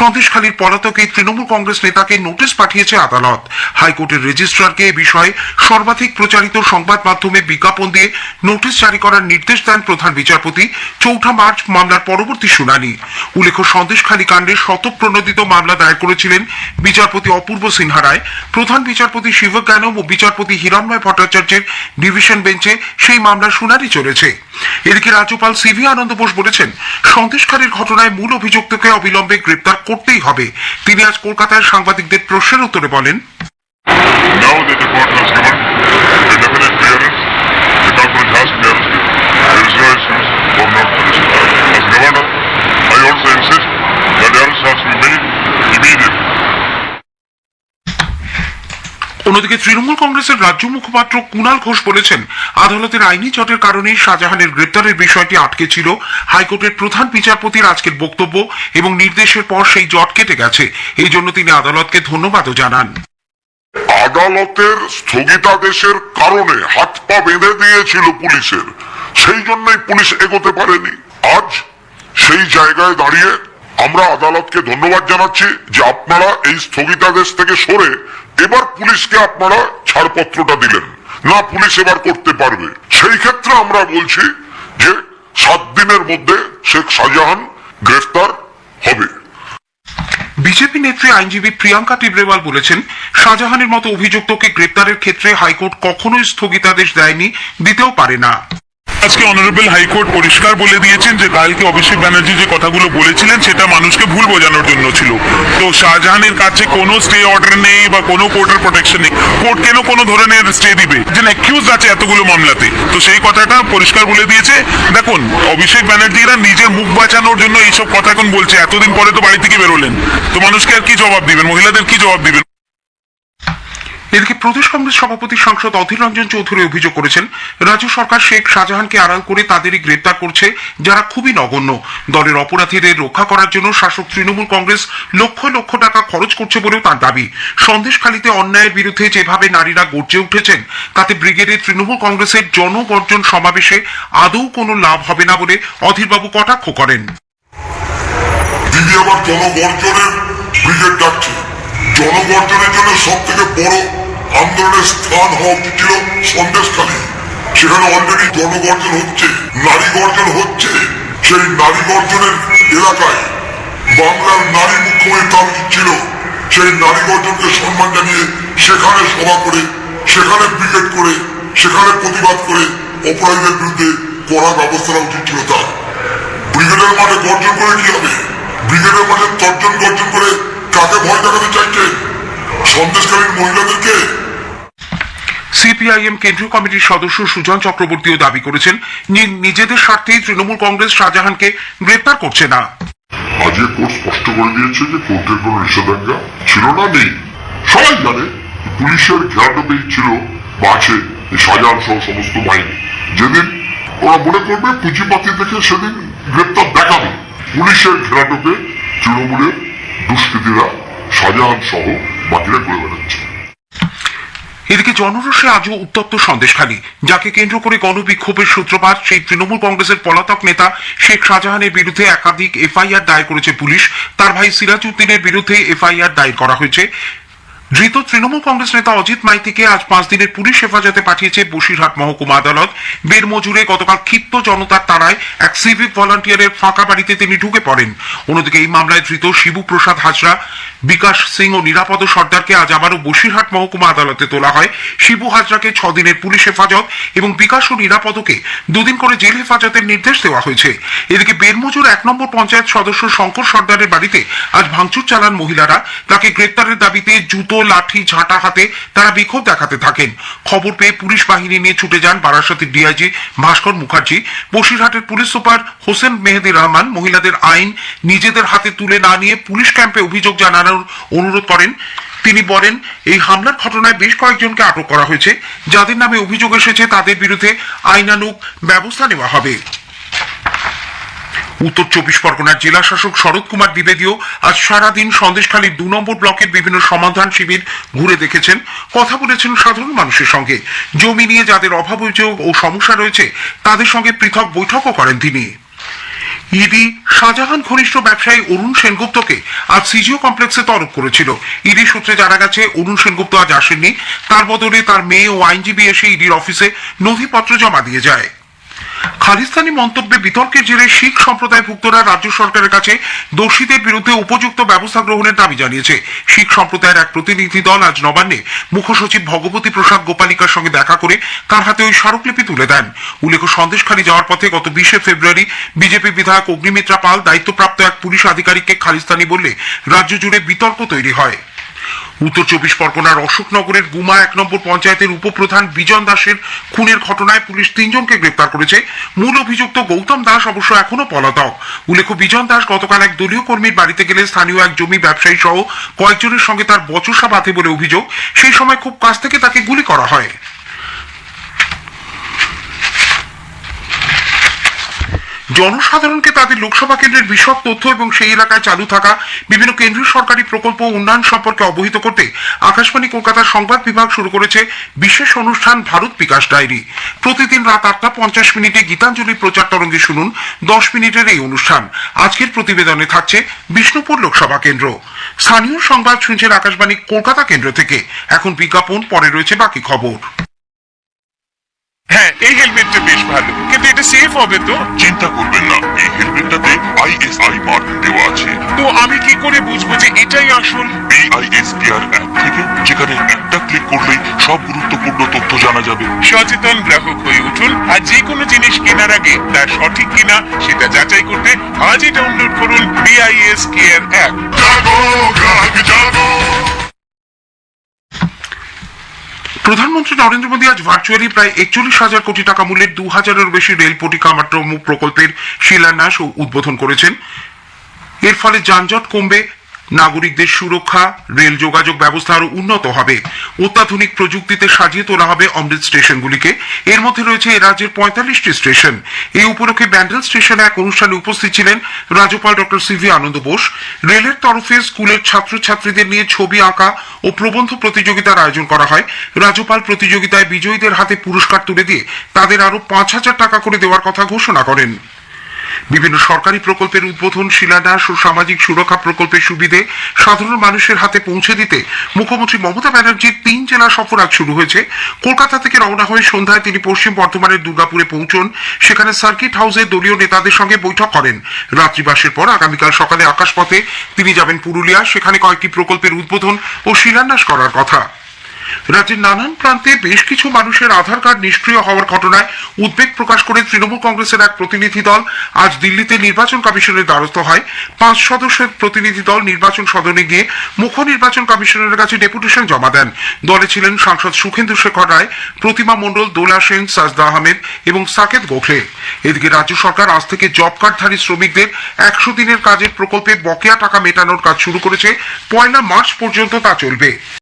সন্দেশখালীর পলাতক এই তৃণমূল কংগ্রেস নেতাকে নোটিশ পাঠিয়েছে আদালত। হাইকোর্টের রেজিস্ট্রারকে এ বিষয়ে সর্বাধিক প্রচারিত সংবাদ মাধ্যমে বিজ্ঞাপন দিয়ে নোটিশ জারি করার নির্দেশ দেন প্রধান বিচারপতি। 4 মার্চ মামলার পরবর্তী শুনানি। উল্লেখ্য, সন্দেশখালী কাণ্ডে স্বতঃপ্রণোদিত মামলা দায়ের করেছিলেন বিচারপতি অপূর্ব সিনহা রায়। প্রধান বিচারপতি শিবজ্ঞানম ও বিচারপতি হিরণময় ভট্টাচার্যের ডিভিশন বেঞ্চে সেই মামলার শুনানি চলেছে। এদিকে রাজ্যপাল সিভি আনন্দ বোস বলেছেন, সন্দেশখালীর ঘটনায় মূল অভিযুক্তকে অবিলম্বে গ্রেপ্তার করতেই হবে। তিনি আজ কলকাতায় সাংবাদিকদের প্রশ্নের উত্তরে বলেন, অন্যদিকে তৃণমূল কংগ্রেসের রাজ্য মুখপাত্র কুণাল ঘোষ বলেছেন, আদালতের আইনি জটের কারণেই শাহজাহানের গ্রেপ্তারের বিষয়টি আটকে ছিল। হাইকোর্টের প্রধান বিচারপতির আজকের বক্তব্য এবং নির্দেশের পর সেই জট কেটে গেছে। এই জন্য তিনি আদালতকে ধন্যবাদও জানান। আদালতের স্থগিতাদেশের কারণে হাত পা বেঁধে দিয়েছিল পুলিশের, সেই জন্যই পুলিশ এগোতে পারেনি। আজ সেই জায়গায় দাঁড়িয়ে আমরা আদালতকে ধন্যবাদ জানাচ্ছি যে আপনারা এই স্থগিতাদেশ থেকে সরে এবার পুলিশকে আপনারা ছাড়পত্রটা দিলেন না, পুলিশ এবার করতে পারবে। সেই ক্ষেত্রে আমরা বলছি যে 7 দিনের মধ্যে শেখ শাহজাহান গ্রেফতার হবে। বিজেপি নেত্রী আইনজীবী প্রিয়াঙ্কা টিবরেওয়াল বলেছেন, শাহজাহানের মতো অভিযুক্তকে গ্রেপ্তারের ক্ষেত্রে হাইকোর্ট কখনোই স্থগিতাদেশ দেয়নি, দিতেও পারে না। আজকে অনারেবল হাইকোর্ট পরিষ্কার বলে দিয়েছেন যে কালকে অভিষেক ব্যানার্জি যে কথাগুলো বলেছিলেন সেটা মানুষকে ভুল বোঝানোর জন্য ছিল। তো শাহজাহানের কাছে কোনো স্টে অর্ডার নেই বা কোনো কোর্টের প্রোটেকশন নেই। কোর্ট কেন কোনো ধরনের স্টে দিবে? যে অ্যাকিউজ আছে এতগুলো মামলাতে, তো সেই কথাটা পরিষ্কার বলে দিয়েছে। দেখুন, অভিষেক ব্যানার্জিরা নিজের মুখ বাঁচানোর জন্য এইসব কথা এখন বলছে। এতদিন পরে তো বাড়ি থেকে বেরোলেন, তো মানুষকে আর কি জবাব দিবেন? মহিলাদের কি জবাব দিবেন? এদিকে প্রদেশ কংগ্রেস সভাপতি সাংসদ অধীর রঞ্জন চৌধুরী অভিযোগ করেছেন, রাজ্য সরকার শেখ শাহজাহানকে আড়াল করে তাদেরই গ্রেপ্তার করছে যারা খুবই নগণ্য। দলের অপরাধীদের রক্ষা করার জন্য শাসক তৃণমূল কংগ্রেস লক্ষ লক্ষ টাকা খরচ করছে বলেও তার দাবি। সন্দেশখালীতে অন্যায়ের বিরুদ্ধে যেভাবে নারীরা গর্জে উঠেছেন, তাতে ব্রিগেডে তৃণমূল কংগ্রেসের জনগর্জন সমাবেশে আদৌ কোনো লাভ হবে না বলে অধীরবাবু কটাক্ষ করেন। দিদি আবার জনগর্জনের ব্রিগেড ডাকছে। জনগর্জনের জন্য সব থেকে বড় আন্দোলনের স্থান হওয়া উচিত ছিল সন্দেশখালী। সেখানে অলরেডি জনগর্জন হচ্ছে, নারী গর্জন হচ্ছে। সেই নারী গর্জনের এলাকায় বাংলার নারী মুখ্যমন্ত্রী তার উচিত ছিল সেই নারী গর্জনকে সম্মান জানিয়ে সেখানে সভা করে, সেখানে ব্রিগেড করে, সেখানে প্রতিবাদ করে অপরাধীদের বিরুদ্ধে কড়া ব্যবস্থা নেওয়া উচিত ছিল তার। ব্রিগেডের মাঠে গর্জন করে কি হবে? ব্রিগেডের মাঠে তর্জন গর্জন করে কাকে ভয় দেখাতে চাইছে? সন্দেশকারীর মহিলাদেরকে। সিপিআইএম কেন্দ্রীয় কমিটির সদস্য সুজন চক্রবর্তীও দাবি করেছেন, নিজেদের স্বার্থেই তৃণমূল কংগ্রেস শাহজাহানকে গ্রেপ্তার করছে না। আজকে কোর্ট স্পষ্ট করে দিয়েছে যে কোর্টের কোন নিষেধাজ্ঞা ছিল না, নেই। সবাই জানে পুলিশের ঘেরাটোপেই ছিল বা আছে শাহজাহান সহ সমস্ত বাহিনী। যেদিন ওরা মনে করবে পুঁজিপাতি দেখে সেদিন গ্রেপ্তার দেখাবে। পুলিশের ঘেরাটোপে তৃণমূলের দুষ্কৃতীরা শাহজাহান সহ বাকিরা করে বেড়াচ্ছে। এদিকে জনরোষে আজও উত্তপ্ত সন্দেশখালী, যাকে কেন্দ্র করে গণবিক্ষোভের সূত্রপাত। সেই তৃণমূল কংগ্রেসের পলাতক নেতা শেখ শাহজাহানের বিরুদ্ধে একাধিক এফআইআর দায়ের করেছে পুলিশ। তার ভাই সিরাজ উদ্দিনের বিরুদ্ধে এফআইআর দায়ের করা হয়েছে। ধৃত তৃণমূল কংগ্রেস নেতা অজিত মাইতিকে আজ 5 দিনের পুলিশ হেফাজতে পাঠিয়েছে বসিরহাট মহকুমা আদালত। বেরমজুরে গতকাল ক্ষিপ্ত জনতার তাড়ায় এক সিভিক ভলান্টিয়ারের ফাঁকা বাড়িতে তিনি ঢুকে পড়েন। অন্যদিকে এই মামলায় ধৃত শিবু প্রসাদ হাজরা, বিকাশ সিং ও নিরাপদ সর্দারকে আজ আবারও বসিরহাট মহকুমা আদালতে তোলা হয়। শিবু হাজরাকে 6 দিনের পুলিশ হেফাজত এবং বিকাশ ও নিরাপদকে 2 দিন করে জেল হেফাজতের নির্দেশ দেওয়া হয়েছে। এদিকে বেরমজুর 1 নম্বর পঞ্চায়েত সদস্য শঙ্কর সর্দারের বাড়িতে আজ ভাঙচুর চালান মহিলারা। তাকে গ্রেপ্তারের দাবিতে জুতো, লাঠি, ঝাঁটা হাতে তারা বিক্ষোভ দেখাতে থাকেন। খবর পেয়ে পুলিশ বাহিনী নিয়ে ছুটে যান বারাসাতের ডিআইজি ভাস্কর মুখার্জি। বসিরহাটের পুলিশ সুপার হোসেন মেহেদি রহমান মহিলাদের আইন নিজেদের হাতে তুলে না নিয়ে পুলিশ ক্যাম্পে অভিযোগ জানানোর অনুরোধ করেন। তিনি বলেন, এই হামলার ঘটনায় বেশ কয়েকজনকে আটক করা হয়েছে। যাদের নামে অভিযোগ এসেছে তাদের বিরুদ্ধে আইনানুগ ব্যবস্থা নেওয়া হবে। উত্তর 24 পরগনার জেলা শাসক শরৎ কুমার দ্বিবেদীও আজ সারাদিন সন্দেশখালীর 2 নম্বর ব্লকের বিভিন্ন সমাধান শিবির ঘুরে দেখেছেন, কথা বলেছেন সাধারণ মানুষের সঙ্গে। জমি নিয়ে যাদের অভাব অভিযোগ ও সমস্যা রয়েছে তাদের সঙ্গে পৃথক বৈঠকও করেন তিনি। ইডি শাহজাহান ঘনিষ্ঠ ব্যবসায়ী অরুণ সেনগুপ্তকে আজ সিজিও কমপ্লেক্সে তলব করেছিল। ইডি সূত্রে জানা গেছে অরুণ সেনগুপ্ত আজ আসেননি, তার বদলে তার মেয়ে ও আইনজীবী এসে ইডির অফিসে নথিপত্র জমা দিয়ে যায়। খালিস্তানি মন্তব্যে বিতর্কের জেরে শিখ সম্প্রদায়ভুক্তরা রাজ্য সরকারের কাছে দোষীদের বিরুদ্ধে উপযুক্ত ব্যবস্থা গ্রহণের দাবি জানিয়েছে। শিখ সম্প্রদায়ের এক প্রতিনিধি দল আজ নবান্নে মুখ্য সচিব ভগবতী প্রসাদ গোপালিকার সঙ্গে দেখা করে তার হাতে ওই স্মারকলিপি তুলে দেন। উল্লেখ্য, সন্দেশখালী যাওয়ার পথে গত 20 ফেব্রুয়ারি বিজেপি বিধায়ক অগ্নিমিত্রা পাল দায়িত্বপ্রাপ্ত এক পুলিশ আধিকারিককে খালিস্তানি বললে রাজ্য জুড়ে বিতর্ক তৈরি হয়। উত্তর 24 পরগনার অশোকনগরের গুমা 1 নম্বর পঞ্চায়েতের উপপ্রধান বিজন দাসের খুনের ঘটনায় পুলিশ 3 জনকে গ্রেপ্তার করেছে। মূল অভিযুক্ত গৌতম দাস অবশ্য এখনো পলাতক। উল্লেখ্য, বিজন দাস গতকাল এক দলীয় কর্মীর বাড়িতে গেলে স্থানীয় এক জমি ব্যবসায়ী সহ কয়েকজনের সঙ্গে তার বচসা বাধে বলে অভিযোগ। সেই সময় খুব কাছ থেকে তাকে গুলি করা হয়। জনসাধারণকে তাদের লোকসভা কেন্দ্রের বিশদ তথ্য এবং সেই এলাকায় চালু থাকা বিভিন্ন কেন্দ্রীয় সরকারি প্রকল্প উন্নয়ন সম্পর্কে অবহিত করতে আকাশবাণী কলকাতার সংবাদ বিভাগ শুরু করেছে বিশেষ অনুষ্ঠান ভারত বিকাশ ডায়েরি। প্রতিদিন রাত 8:50 গীতাঞ্জলি প্রচার তরঙ্গে শুনুন 10 মিনিটের এই অনুষ্ঠান। আজকের প্রতিবেদনে থাকছে বিষ্ণুপুর লোকসভা কেন্দ্র। স্থানীয় সংবাদ শুনছেন আকাশবাণী কলকাতা কেন্দ্র থেকে। এখন বিজ্ঞাপন, পরে রয়েছে বাকি খবর। হ্যাঁ, এই হেলমেটটা বেশ ভালো, কিন্তু এটা সেফ হবে তো? চিন্তা করবেন না, এই হেলমেটটাতে ISI মার্ক দেওয়া আছে। তো আমি কি করে বুঝবো যে এটাই আসল? BIS কেয়ার অ্যাপ থেকে, যেখানে একটা ক্লিক করলেই সব গুরুত্বপূর্ণ তথ্য জানা যাবে। সচেতন গ্রাহক হয়ে উঠুন, আর যে কোনো জিনিস কেনার আগে তা সঠিক কিনা সেটা যাচাই করতে আজই ডাউনলোড করুন BIS কেয়ার অ্যাপ। জাগো গ্রাহক জাগো। প্রধানমন্ত্রী নরেন্দ্র মোদী আজ ভার্চুয়ালি প্রায় 41,000 কোটি টাকা মূল্যের 2,000-এরও বেশি রেল পরিকাঠামো প্রকল্পের শিলান্যাস ও উদ্বোধন করেছেন। এর ফলে যানজট কমবে, নাগরিকদের সুরক্ষা, রেল যোগাযোগ ব্যবস্থা আরো উন্নত হবে। অত্যাধুনিক প্রযুক্তিতে সাজিয়ে তোলা হবে অমৃত স্টেশনগুলিকে। এর মধ্যে রয়েছে রাজ্যের 45টি স্টেশন। এই উপলক্ষে ব্যান্ডেল স্টেশনে এক অনুষ্ঠানে উপস্থিত ছিলেন রাজ্যপাল ডক্টর CV আনন্দ বোস। রেলের তরফে স্কুলের ছাত্রছাত্রীদের নিয়ে ছবি আঁকা ও প্রবন্ধ প্রতিযোগিতার আয়োজন করা হয়। রাজ্যপাল প্রতিযোগিতায় বিজয়ীদের হাতে পুরস্কার তুলে দিয়ে তাদের আরো 5,000 টাকা করে দেওয়ার কথা ঘোষণা করেন। বিভিন্ন সরকারি প্রকল্পের উদ্বোধন, শিলান্যাস ও সামাজিক সুরক্ষা প্রকল্পের সুবিধে সাধারণ মানুষের হাতে পৌঁছে দিতে মুখ্যমন্ত্রী মমতা ব্যানার্জির 3 জেলা সফর আজ শুরু হয়েছে। কলকাতা থেকে রওনা হয়ে সন্ধ্যায় তিনি পশ্চিম বর্ধমানের দুর্গাপুরে পৌঁছন। সেখানে সার্কিট হাউসে দলীয় নেতাদের সঙ্গে বৈঠক করেন। রাত্রিবাসের পর আগামীকাল সকালে আকাশপথে তিনি যাবেন পুরুলিয়া। সেখানে কয়েকটি প্রকল্পের উদ্বোধন ও শিলান্যাস করার কথা। রাজ্যের নানান প্রান্তে বেশ কিছু মানুষের আধার কার্ড নিষ্ক্রিয় হওয়ার ঘটনায় উদ্বেগ প্রকাশ করে তৃণমূল কংগ্রেসের এক প্রতিনিধি দল আজ দিল্লিতে নির্বাচন কমিশনের দ্বারস্থ হয়। 5 সদস্যের প্রতিনিধি দল নির্বাচন সদনে গিয়ে মুখ্য নির্বাচন কমিশনারের কাছে ডেপুটেশন জমা দেন। দলে ছিলেন সাংসদ সুখেন্দু শেখর রায়, প্রতিমা মণ্ডল, দোলা সেন, সাজদা আহমেদ এবং সাকেত গোখলে। এদিকে রাজ্য সরকার আজ থেকে জব কার্ডধারী শ্রমিকদের 100 দিনের কাজের প্রকল্পে বকেয়া টাকা মেটানোর কাজ শুরু করেছে। 1 মার্চ পর্যন্ত তা চলবে।